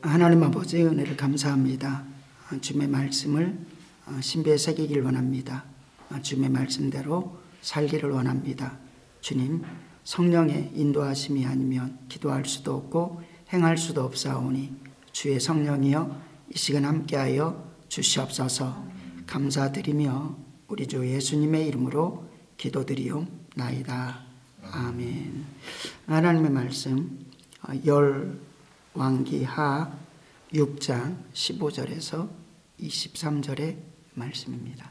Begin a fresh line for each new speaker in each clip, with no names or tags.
하나님 아버지 은혜를 감사합니다. 주님의 말씀을 신비에 새기길 원합니다. 주님의 말씀대로 살기를 원합니다. 주님, 성령의 인도하심이 아니면 기도할 수도 없고 행할 수도 없사오니 주의 성령이여 이 시간 함께하여 주시옵소서. 감사드리며 우리 주 예수님의 이름으로 기도드리옵나이다. 아멘. 하나님의 말씀 열왕기하 6장 15절에서 23절의 말씀입니다.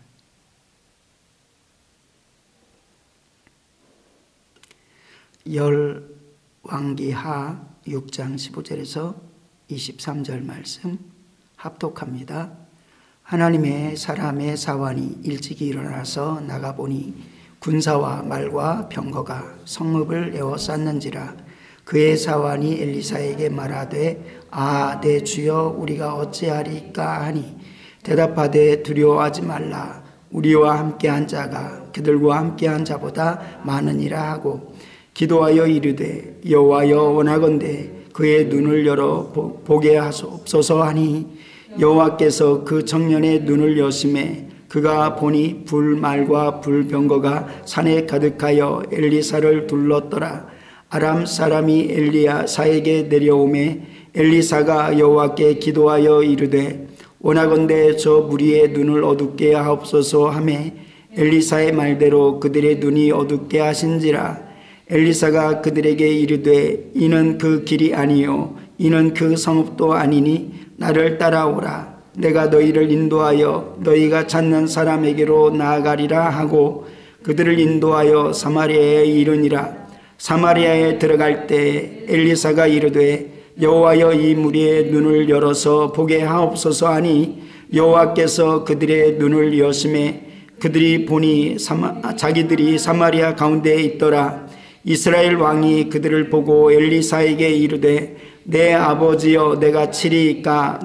열왕기하 6장 15절에서 23절 말씀 합독합니다. 하나님의 사람의 사환이 일찍이 일어나서 나가보니 군사와 말과 병거가 성읍을 에워쌌는지라. 그의 사환이 엘리사에게 말하되 내 주여 우리가 어찌하리까 하니 대답하되 두려워하지 말라. 우리와 함께한 자가 그들과 함께한 자보다 많으니라 하고 기도하여 이르되 여호와여 원하건대 그의 눈을 열어 보게 하소서 하니 여호와께서 그 청년의 눈을 여심해 그가 보니 불말과 불병거가 산에 가득하여 엘리사를 둘렀더라. 아람 사람이 엘리야사에게 내려오매 엘리사가 여호와께 기도하여 이르되 원하건대 저 무리의 눈을 어둡게 하옵소서 하매 엘리사의 말대로 그들의 눈이 어둡게 하신지라. 엘리사가 그들에게 이르되 이는 그 길이 아니요 이는 그 성읍도 아니니 나를 따라오라. 내가 너희를 인도하여 너희가 찾는 사람에게로 나아가리라 하고 그들을 인도하여 사마리아에 이르니라. 사마리아에 들어갈 때 엘리사가 이르되 여호와여 이 무리의 눈을 열어서 보게 하옵소서 하니 여호와께서 그들의 눈을 여심해 그들이 보니 자기들이 사마리아 가운데에 있더라. 이스라엘 왕이 그들을 보고 엘리사에게 이르되 내 아버지여 내가 치리이까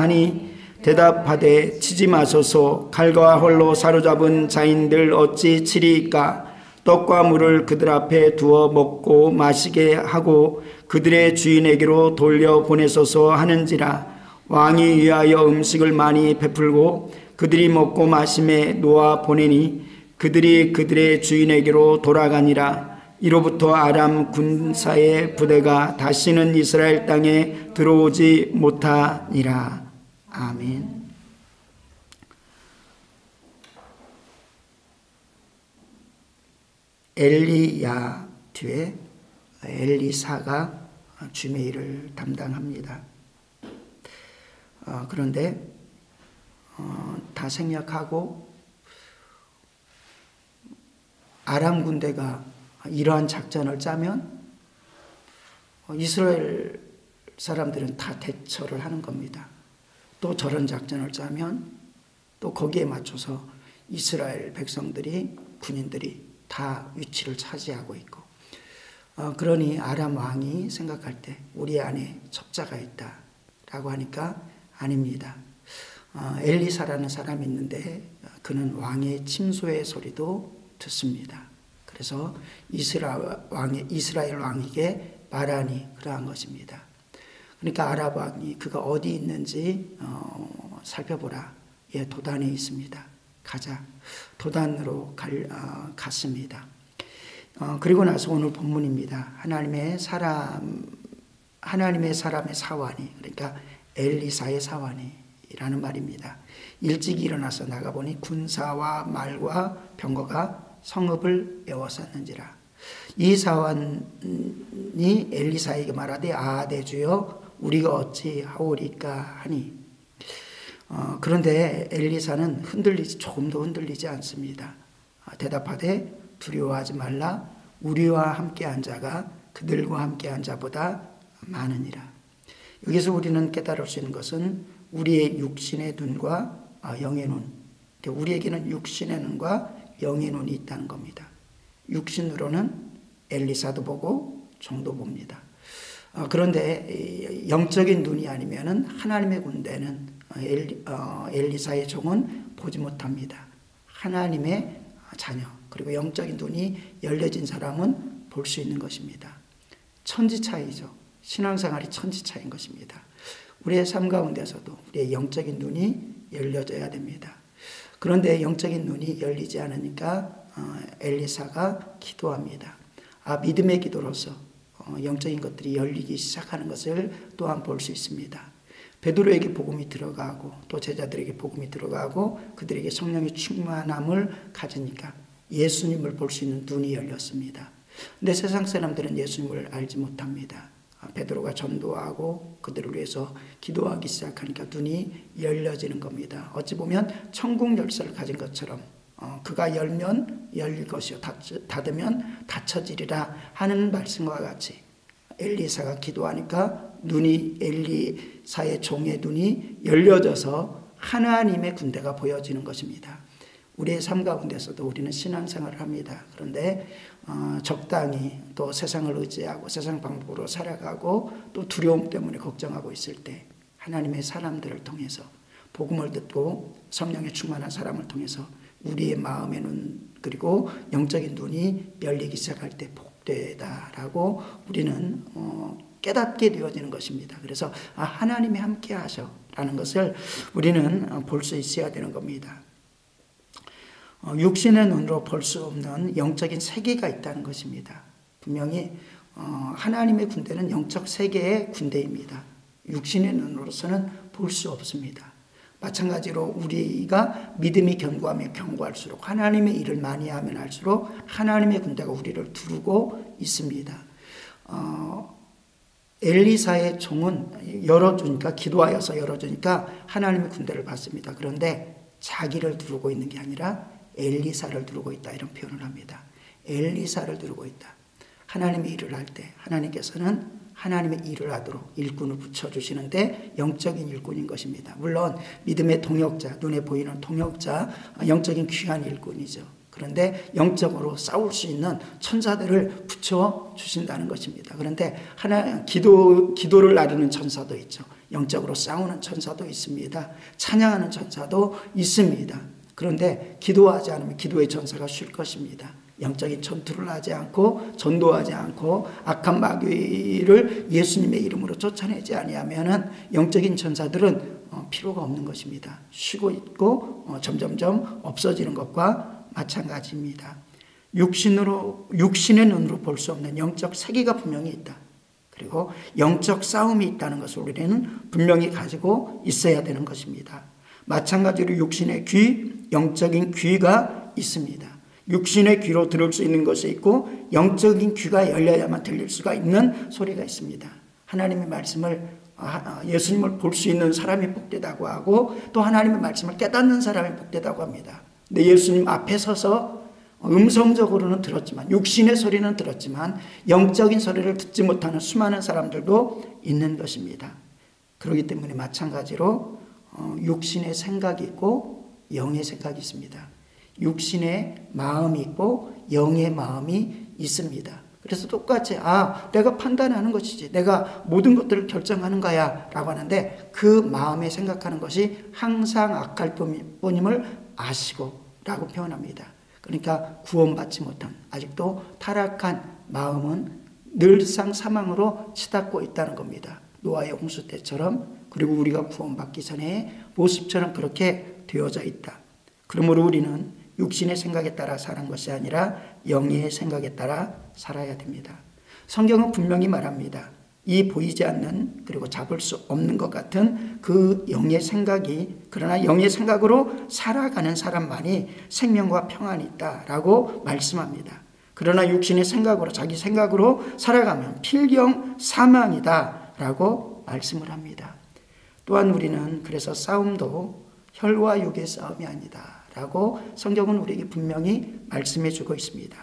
하니 대답하되 치지 마소서. 칼과 홀로 사로잡은 자인들 어찌 치리이까. 떡과 물을 그들 앞에 두어 먹고 마시게 하고 그들의 주인에게로 돌려보내소서 하는지라. 왕이 위하여 음식을 많이 베풀고 그들이 먹고 마심에 놓아 보내니 그들이 그들의 주인에게로 돌아가니라. 이로부터 아람 군사의 부대가 다시는 이스라엘 땅에 들어오지 못하니라. 아멘. 엘리야 뒤에 엘리사가 주님의 일을 담당합니다. 그런데 다 생략하고 아람 군대가 이러한 작전을 짜면 이스라엘 사람들은 다 대처를 하는 겁니다. 또 저런 작전을 짜면 또 거기에 맞춰서 이스라엘 백성들이 군인들이 다 위치를 차지하고 있고 그러니 아람 왕이 생각할 때 우리 안에 적자가 있다라고 하니까 아닙니다. 엘리사라는 사람이 있는데 그는 왕의 침소의 소리도 듣습니다. 그래서 이스라엘 왕에게 말하니 그러한 것입니다. 그러니까 아람 왕이 그가 어디 있는지 살펴보라. 예, 도단에 있습니다. 가자. 도단으로 갔습니다. 그리고 나서 오늘 본문입니다. 하나님의 사람의 사환이, 그러니까 엘리사의 사환이라는 말입니다. 일찍 일어나서 나가보니 군사와 말과 병거가 성읍을 에워쌌는지라. 이 사환이 엘리사에게 말하되 내 주여 우리가 어찌 하오리까 하니 그런데 엘리사는 조금도 흔들리지 않습니다. 대답하되 두려워하지 말라. 우리와 함께한 자가 그들과 함께한 자보다 많으니라. 여기서 우리는 깨달을 수 있는 것은 우리의 육신의 눈과 영의 눈, 우리에게는 육신의 눈과 영의 눈이 있다는 겁니다. 육신으로는 엘리사도 보고 종도 봅니다. 그런데 영적인 눈이 아니면은 하나님의 군대는 엘리사의 종은 보지 못합니다. 하나님의 자녀 그리고 영적인 눈이 열려진 사람은 볼 수 있는 것입니다. 천지 차이죠. 신앙생활이 천지차이인 것입니다. 우리의 삶 가운데서도 우리의 영적인 눈이 열려져야 됩니다. 그런데 영적인 눈이 열리지 않으니까 엘리사가 기도합니다. 믿음의 기도로서 영적인 것들이 열리기 시작하는 것을 또한 볼 수 있습니다. 베드로에게 복음이 들어가고 또 제자들에게 복음이 들어가고 그들에게 성령의 충만함을 가지니까 예수님을 볼 수 있는 눈이 열렸습니다. 근데 세상 사람들은 예수님을 알지 못합니다. 베드로가 전도하고 그들을 위해서 기도하기 시작하니까 눈이 열려지는 겁니다. 어찌 보면 천국 열쇠를 가진 것처럼 그가 열면 열릴 것이요 닫으면 닫혀지리라 하는 말씀과 같이 엘리사가 기도하니까 눈이 엘리사의 종의 눈이 열려져서 하나님의 군대가 보여지는 것입니다. 우리의 삶 가운데서도 우리는 신앙생활을 합니다. 그런데 적당히 또 세상을 의지하고 세상 방법으로 살아가고 또 두려움 때문에 걱정하고 있을 때 하나님의 사람들을 통해서 복음을 듣고 성령에 충만한 사람을 통해서 우리의 마음의 눈 그리고 영적인 눈이 열리기 시작할 때 복되다라고 우리는 깨닫게 되어지는 것입니다. 그래서 하나님이 함께 하셔라는 것을 우리는 볼 수 있어야 되는 겁니다. 육신의 눈으로 볼 수 없는 영적인 세계가 있다는 것입니다. 분명히 하나님의 군대는 영적 세계의 군대입니다. 육신의 눈으로서는 볼 수 없습니다. 마찬가지로 우리가 믿음이 견고하면 견고할수록 하나님의 일을 많이 하면 할수록 하나님의 군대가 우리를 두르고 있습니다. 엘리사의 종은 열어주니까 기도하여서 열어주니까 하나님의 군대를 받습니다. 그런데 자기를 두르고 있는 게 아니라 엘리사를 두르고 있다 이런 표현을 합니다. 엘리사를 두르고 있다. 하나님의 일을 할 때 하나님께서는 하나님의 일을 하도록 일꾼을 붙여주시는데 영적인 일꾼인 것입니다. 물론 믿음의 동역자, 눈에 보이는 동역자, 영적인 귀한 일꾼이죠. 그런데 영적으로 싸울 수 있는 천사들을 붙여주신다는 것입니다. 그런데 기도를 나르는 천사도 있죠. 영적으로 싸우는 천사도 있습니다. 찬양하는 천사도 있습니다. 그런데 기도하지 않으면 기도의 천사가 쉴 것입니다. 영적인 전투를 하지 않고 전도하지 않고 악한 마귀를 예수님의 이름으로 쫓아내지 아니하면은 영적인 천사들은 필요가 없는 것입니다. 쉬고 있고 점점점 없어지는 것과 마찬가지입니다. 육신의 눈으로 볼 수 없는 영적 세계가 분명히 있다. 그리고 영적 싸움이 있다는 것을 우리는 분명히 가지고 있어야 되는 것입니다. 마찬가지로 육신의 귀, 영적인 귀가 있습니다. 육신의 귀로 들을 수 있는 것이 있고 영적인 귀가 열려야만 들릴 수가 있는 소리가 있습니다. 하나님의 말씀을 예수님을 볼 수 있는 사람이 복되다고 하고 또 하나님의 말씀을 깨닫는 사람이 복되다고 합니다. 근데 예수님 앞에 서서 음성적으로는 들었지만 육신의 소리는 들었지만 영적인 소리를 듣지 못하는 수많은 사람들도 있는 것입니다. 그렇기 때문에 마찬가지로 육신의 생각이 있고 영의 생각이 있습니다. 육신의 마음이 있고 영의 마음이 있습니다. 그래서 똑같이 내가 판단하는 것이지 내가 모든 것들을 결정하는 거야 라고 하는데 그 마음에 생각하는 것이 항상 악할 뿐임을 아시고 라고 표현합니다. 그러니까 구원받지 못한 아직도 타락한 마음은 늘상 사망으로 치닫고 있다는 겁니다. 노아의 홍수 때처럼 그리고 우리가 구원받기 전의 모습처럼 그렇게 되어져 있다. 그러므로 우리는 육신의 생각에 따라 사는 것이 아니라 영의 생각에 따라 살아야 됩니다. 성경은 분명히 말합니다. 이 보이지 않는 그리고 잡을 수 없는 것 같은 그 영의 생각이 그러나 영의 생각으로 살아가는 사람만이 생명과 평안이 있다라고 말씀합니다. 그러나 육신의 생각으로 자기 생각으로 살아가면 필경 사망이다라고 말씀을 합니다. 또한 우리는 그래서 싸움도 혈과 육의 싸움이 아니다 라고 성경은 우리에게 분명히 말씀해 주고 있습니다.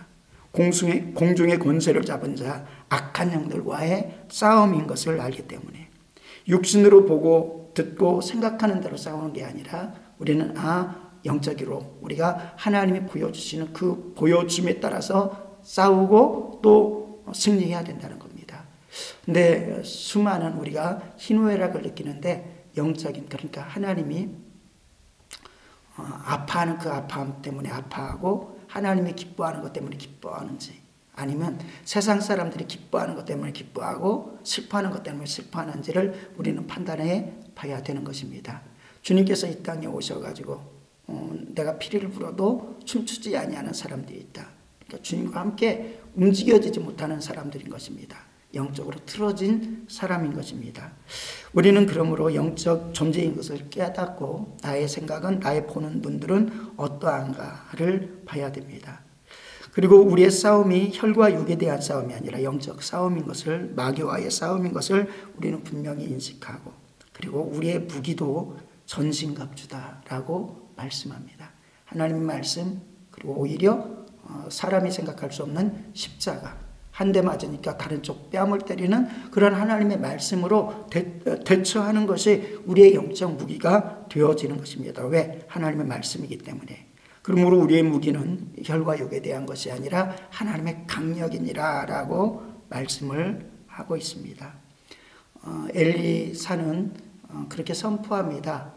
공중의 권세를 잡은 자 악한 영들과의 싸움인 것을 알기 때문에 육신으로 보고 듣고 생각하는 대로 싸우는 게 아니라 우리는 영적으로 우리가 하나님이 보여주시는 그 보여줌에 따라서 싸우고 또 승리해야 된다는 겁니다. 근데 수많은 우리가 희노애락을 느끼는데 영적인 그러니까 하나님이 아파하는 그 아파함 때문에 아파하고 하나님이 기뻐하는 것 때문에 기뻐하는지 아니면 세상 사람들이 기뻐하는 것 때문에 기뻐하고 슬퍼하는 것 때문에 슬퍼하는지를 우리는 판단해 봐야 되는 것입니다. 주님께서 이 땅에 오셔가지고 내가 피리를 불어도 춤추지 아니하는 사람들이 있다. 그러니까 주님과 함께 움직여지지 못하는 사람들인 것입니다. 영적으로 틀어진 사람인 것입니다. 우리는 그러므로 영적 존재인 것을 깨닫고 나의 생각은, 나의 보는 눈들은 어떠한가를 봐야 됩니다. 그리고 우리의 싸움이 혈과 육에 대한 싸움이 아니라 영적 싸움인 것을, 마귀와의 싸움인 것을 우리는 분명히 인식하고, 그리고 우리의 무기도 전신갑주다라고 말씀합니다. 하나님의 말씀, 그리고 오히려 사람이 생각할 수 없는 십자가, 한 대 맞으니까 다른 쪽 뺨을 때리는 그런 하나님의 말씀으로 대처하는 것이 우리의 영적 무기가 되어지는 것입니다. 왜? 하나님의 말씀이기 때문에. 그러므로 우리의 무기는 혈과 육에 대한 것이 아니라 하나님의 강력이니라 라고 말씀을 하고 있습니다. 엘리사는 그렇게 선포합니다.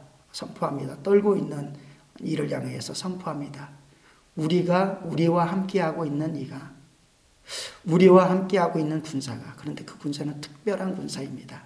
떨고 있는 이를 향해서 선포합니다. 우리와 함께하고 있는 이가, 우리와 함께하고 있는 군사가, 그런데 그 군사는 특별한 군사입니다.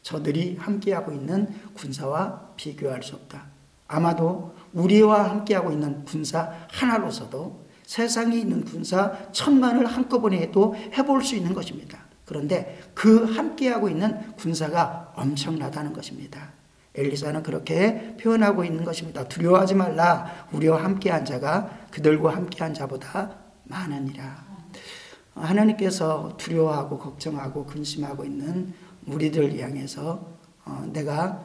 저들이 함께하고 있는 군사와 비교할 수 없다. 아마도 우리와 함께하고 있는 군사 하나로서도 세상에 있는 군사 1000만을 한꺼번에 해볼 수 있는 것입니다. 그런데 그 함께하고 있는 군사가 엄청나다는 것입니다. 엘리사는 그렇게 표현하고 있는 것입니다. 두려워하지 말라. 우리와 함께한 자가 그들과 함께한 자보다 많으니라. 하나님께서 두려워하고 걱정하고 근심하고 있는 우리들 향해서 내가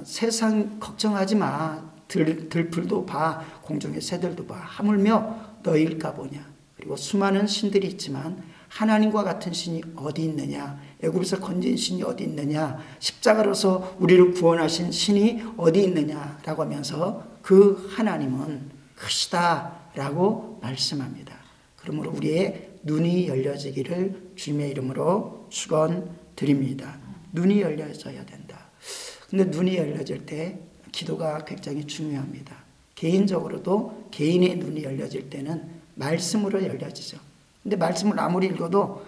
세상 걱정하지 마. 들풀도 봐. 공중의 새들도 봐. 하물며 너희일까 보냐. 그리고 수많은 신들이 있지만 하나님과 같은 신이 어디 있느냐. 애굽에서 건진 신이 어디 있느냐. 십자가로서 우리를 구원하신 신이 어디 있느냐라고 하면서 그 하나님은 크시다라고 말씀합니다. 그러므로 우리의 눈이 열려지기를 주님의 이름으로 축원드립니다. 눈이 열려져야 된다. 근데 눈이 열려질 때 기도가 굉장히 중요합니다. 개인적으로도 개인의 눈이 열려질 때는 말씀으로 열려지죠. 근데 말씀을 아무리 읽어도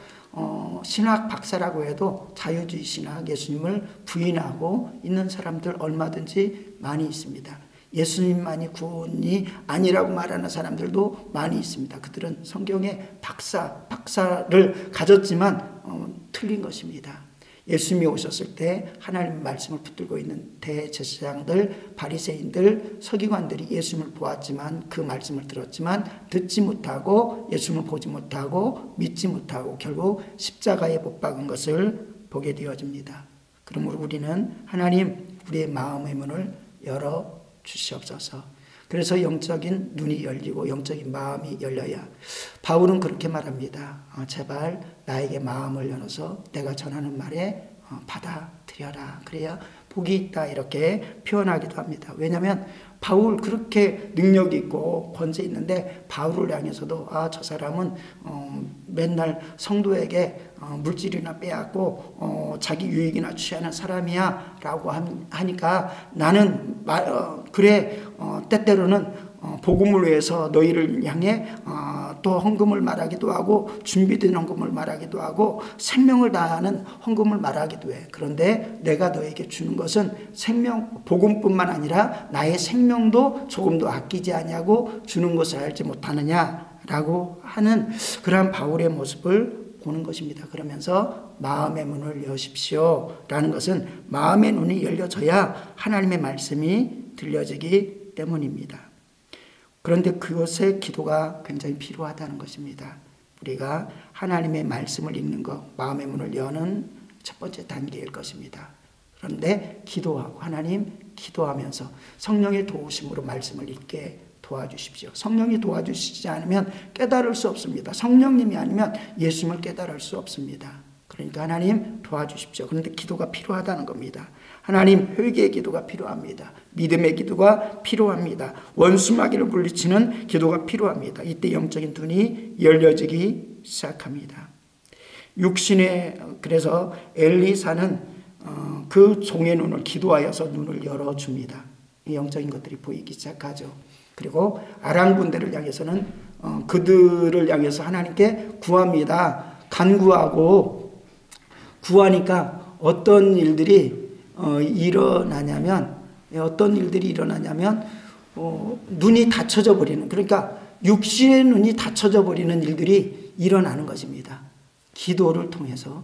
신학 박사라고 해도 자유주의 신학, 예수님을 부인하고 있는 사람들 얼마든지 많이 있습니다. 예수님만이 구원이 아니라고 말하는 사람들도 많이 있습니다. 그들은 성경의 박사를 가졌지만 틀린 것입니다. 예수님이 오셨을 때 하나님의 말씀을 붙들고 있는 대제사장들, 바리새인들, 서기관들이 예수님을 보았지만 그 말씀을 들었지만 듣지 못하고 예수님을 보지 못하고 믿지 못하고 결국 십자가에 못 박은 것을 보게 되어집니다. 그러므로 우리는 하나님 우리의 마음의 문을 열어 주시옵소서. 그래서 영적인 눈이 열리고 영적인 마음이 열려야 바울은 그렇게 말합니다. 제발 나에게 마음을 열어서 내가 전하는 말에 받아들여라. 그래야 복이 있다 이렇게 표현하기도 합니다. 왜냐하면 바울 그렇게 능력이 있고 권세 있는데 바울을 향해서도 저 사람은 맨날 성도에게 물질이나 빼앗고 자기 유익이나 취하는 사람이야 라고 하니까 나는 그래 때때로는 복음을 위해서 너희를 향해 또 헌금을 말하기도 하고 준비된 헌금을 말하기도 하고 생명을 다하는 헌금을 말하기도 해. 그런데 내가 너에게 주는 것은 복음뿐만 아니라 나의 생명도 조금도 아끼지 아니하고 주는 것을 알지 못하느냐라고 하는 그러한 바울의 모습을 보는 것입니다. 그러면서 마음의 문을 여십시오 라는 것은 마음의 눈이 열려져야 하나님의 말씀이 들려지기 때문입니다. 그런데 그것의 기도가 굉장히 필요하다는 것입니다. 우리가 하나님의 말씀을 읽는 것, 마음의 문을 여는 첫 번째 단계일 것입니다. 그런데 기도하고 하나님 기도하면서 성령의 도우심으로 말씀을 읽게 도와주십시오. 성령이 도와주시지 않으면 깨달을 수 없습니다. 성령님이 아니면 예수님을 깨달을 수 없습니다. 그러니까 하나님 도와주십시오. 그런데 기도가 필요하다는 겁니다. 하나님 회개의 기도가 필요합니다. 믿음의 기도가 필요합니다. 원수마귀를 물리치는 기도가 필요합니다. 이때 영적인 눈이 열려지기 시작합니다. 그래서 엘리사는 그 종의 눈을 기도하여서 눈을 열어줍니다. 영적인 것들이 보이기 시작하죠. 그리고 아람 군대를 향해서는 그들을 향해서 하나님께 구합니다. 간구하고 구하니까 어떤 일들이 일어나냐면 눈이 닫혀져 버리는, 그러니까 육신의 눈이 닫혀져 버리는 일들이 일어나는 것입니다. 기도를 통해서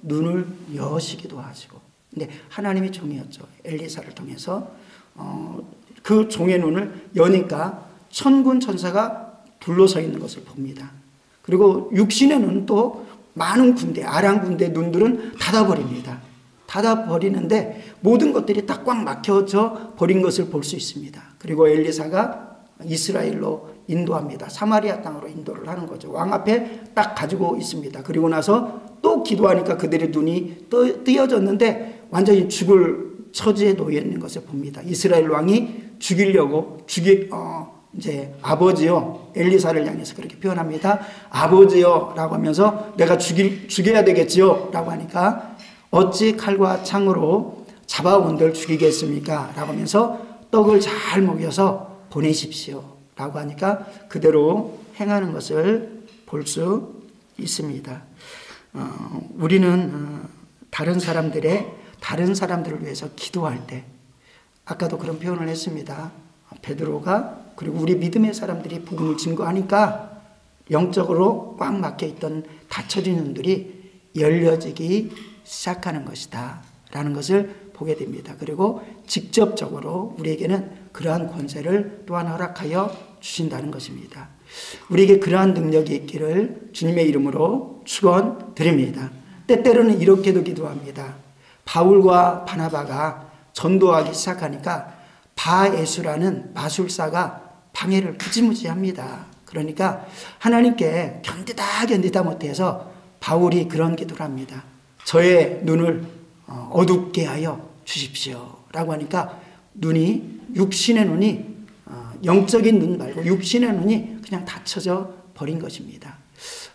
눈을 여시기도 하시고. 근데 하나님이 종이었죠. 엘리사를 통해서 그 종의 눈을 여니까 천군 천사가 둘러서 있는 것을 봅니다. 그리고 육신의 눈은 또 많은 군대, 아람 군대 눈들은 닫아버립니다. 닫아버리는데 모든 것들이 딱 꽉 막혀져 버린 것을 볼 수 있습니다. 그리고 엘리사가 이스라엘로 인도합니다. 사마리아 땅으로 인도를 하는 거죠. 왕 앞에 딱 가지고 있습니다. 그리고 나서 또 기도하니까 그들의 눈이 뜨여졌는데 완전히 죽을 처지에 놓여 있는 것을 봅니다. 이스라엘 왕이 죽이려고 이제 아버지요, 엘리사를 향해서 그렇게 표현합니다. 아버지요 라고 하면서 내가 죽여야 되겠지요 라고 하니까 어찌 칼과 창으로 잡아온들 죽이겠습니까 라고 하면서 떡을 잘 먹여서 보내십시오 라고 하니까 그대로 행하는 것을 볼 수 있습니다. 우리는 다른 사람들을 위해서 기도할 때, 아까도 그런 표현을 했습니다. 베드로가, 그리고 우리 믿음의 사람들이 복음을 증거하니까 영적으로 꽉 막혀있던 닫혀진 눈들이 열려지기 시작하는 것이다 라는 것을 보게 됩니다. 그리고 직접적으로 우리에게는 그러한 권세를 또한 허락하여 주신다는 것입니다. 우리에게 그러한 능력이 있기를 주님의 이름으로 축원드립니다. 때때로는 이렇게도 기도합니다. 바울과 바나바가 전도하기 시작하니까 바에수라는 마술사가 방해를 무지무지 합니다. 그러니까 하나님께 견디다 못해서 바울이 그런 기도를 합니다. 저의 눈을 어둡게 하여 주십시오 라고 하니까 육신의 눈이 영적인 눈 말고 육신의 눈이 그냥 닫혀져 버린 것입니다.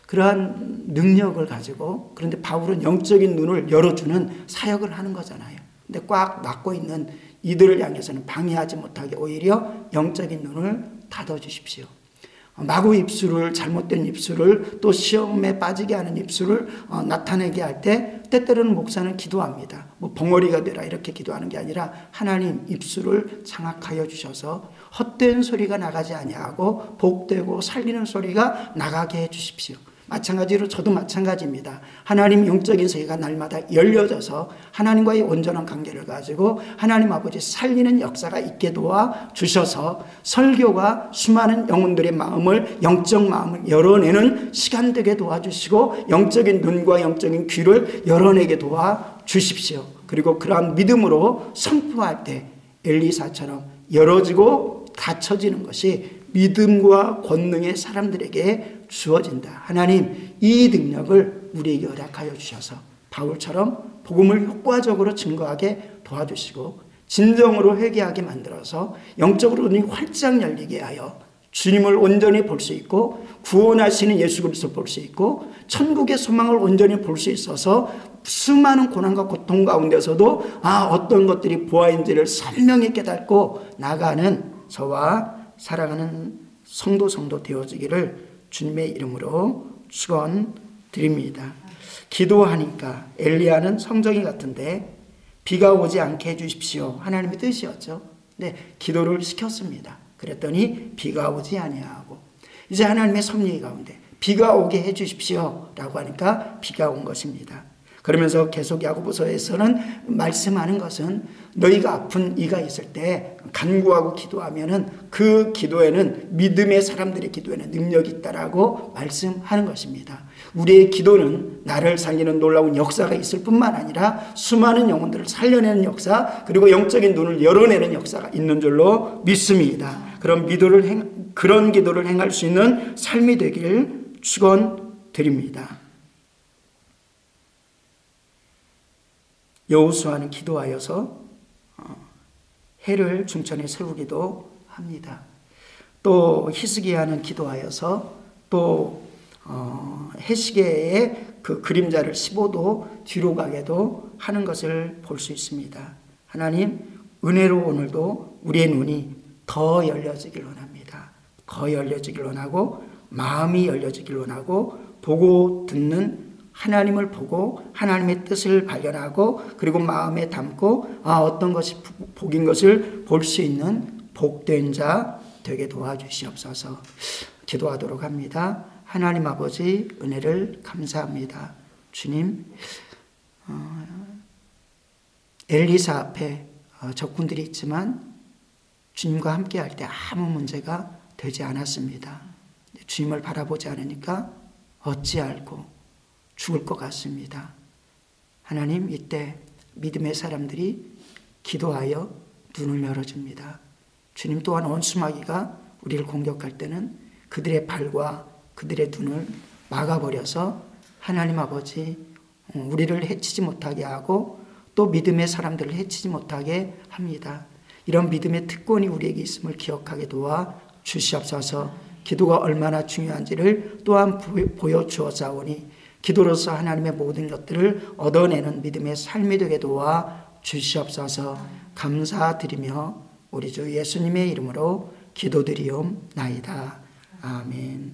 그러한 능력을 가지고, 그런데 바울은 영적인 눈을 열어주는 사역을 하는 거잖아요. 근데 꽉 막고 있는 이들을 향해서는 방해하지 못하게 오히려 영적인 눈을 닫아주십시오. 마구 잘못된 입술을, 또 시험에 빠지게 하는 입술을 나타내게 할 때 때때로는 목사는 기도합니다. 벙어리가 되라 이렇게 기도하는 게 아니라 하나님 입술을 장악하여 주셔서 헛된 소리가 나가지 아니하고 복되고 살리는 소리가 나가게 해 주십시오. 마찬가지로 저도 마찬가지입니다. 하나님 영적인 세계가 날마다 열려져서 하나님과의 온전한 관계를 가지고 하나님 아버지 살리는 역사가 있게 도와주셔서 설교가 수많은 영혼들의 영적 마음을 열어내는 시간 되게 도와주시고 영적인 눈과 영적인 귀를 열어내게 도와주십시오. 그리고 그러한 믿음으로 선포할 때 엘리사처럼 열어지고 닫혀지는 것이 믿음과 권능의 사람들에게 주어진다. 하나님 이 능력을 우리에게 허락하여 주셔서 바울처럼 복음을 효과적으로 증거하게 도와주시고 진정으로 회개하게 만들어서 영적으로 눈이 활짝 열리게 하여 주님을 온전히 볼 수 있고 구원하시는 예수 그리스도를 볼 수 있고 천국의 소망을 온전히 볼 수 있어서 수많은 고난과 고통 가운데서도 어떤 것들이 보아인지를 선명히 깨닫고 나가는 저와 사랑하는 성도 되어지기를 주님의 이름으로 축원드립니다. 기도하니까 엘리야는 성정이 같은데 비가 오지 않게 해주십시오. 하나님의 뜻이었죠. 네, 기도를 시켰습니다. 그랬더니 비가 오지 아니하고 이제 하나님의 섭리 가운데 비가 오게 해주십시오 라고 하니까 비가 온 것입니다. 그러면서 계속 야고보서에서는 말씀하는 것은 너희가 아픈 이가 있을 때 간구하고 기도하면은 그 기도에는 믿음의 사람들의 기도에는 능력이 있다라고 말씀하는 것입니다. 우리의 기도는 나를 살리는 놀라운 역사가 있을 뿐만 아니라 수많은 영혼들을 살려내는 역사, 그리고 영적인 눈을 열어내는 역사가 있는 줄로 믿습니다. 그런 기도를 행할 수 있는 삶이 되길 축원드립니다. 여호수아는 기도하여서 해를 중천에 세우기도 합니다. 또 히스기야는 기도하여서 또 해시계의 그 그림자를 15도 뒤로 가게도 하는 것을 볼 수 있습니다. 하나님 은혜로 오늘도 우리의 눈이 더 열려지길 원합니다. 거의 열려지길 원하고 마음이 열려지길 원하고 보고 듣는 하나님을 보고 하나님의 뜻을 발견하고 그리고 마음에 담고 어떤 것이 복인 것을 볼 수 있는 복된 자 되게 도와주시옵소서. 기도하도록 합니다. 하나님 아버지 은혜를 감사합니다. 주님, 엘리사 앞에 적군들이 있지만 주님과 함께 할 때 아무 문제가 되지 않았습니다. 주님을 바라보지 않으니까 어찌할꼬 죽을 것 같습니다. 하나님, 이때 믿음의 사람들이 기도하여 눈을 열어줍니다. 주님 또한 원수마귀가 우리를 공격할 때는 그들의 발과 그들의 눈을 막아버려서 하나님 아버지 우리를 해치지 못하게 하고 또 믿음의 사람들을 해치지 못하게 합니다. 이런 믿음의 특권이 우리에게 있음을 기억하게 도와 주시옵소서. 기도가 얼마나 중요한지를 또한 보여주었사오니 기도로서 하나님의 모든 것들을 얻어내는 믿음의 삶이 되게 도와 주시옵소서. 감사드리며 우리 주 예수님의 이름으로 기도드리옵나이다. 아멘.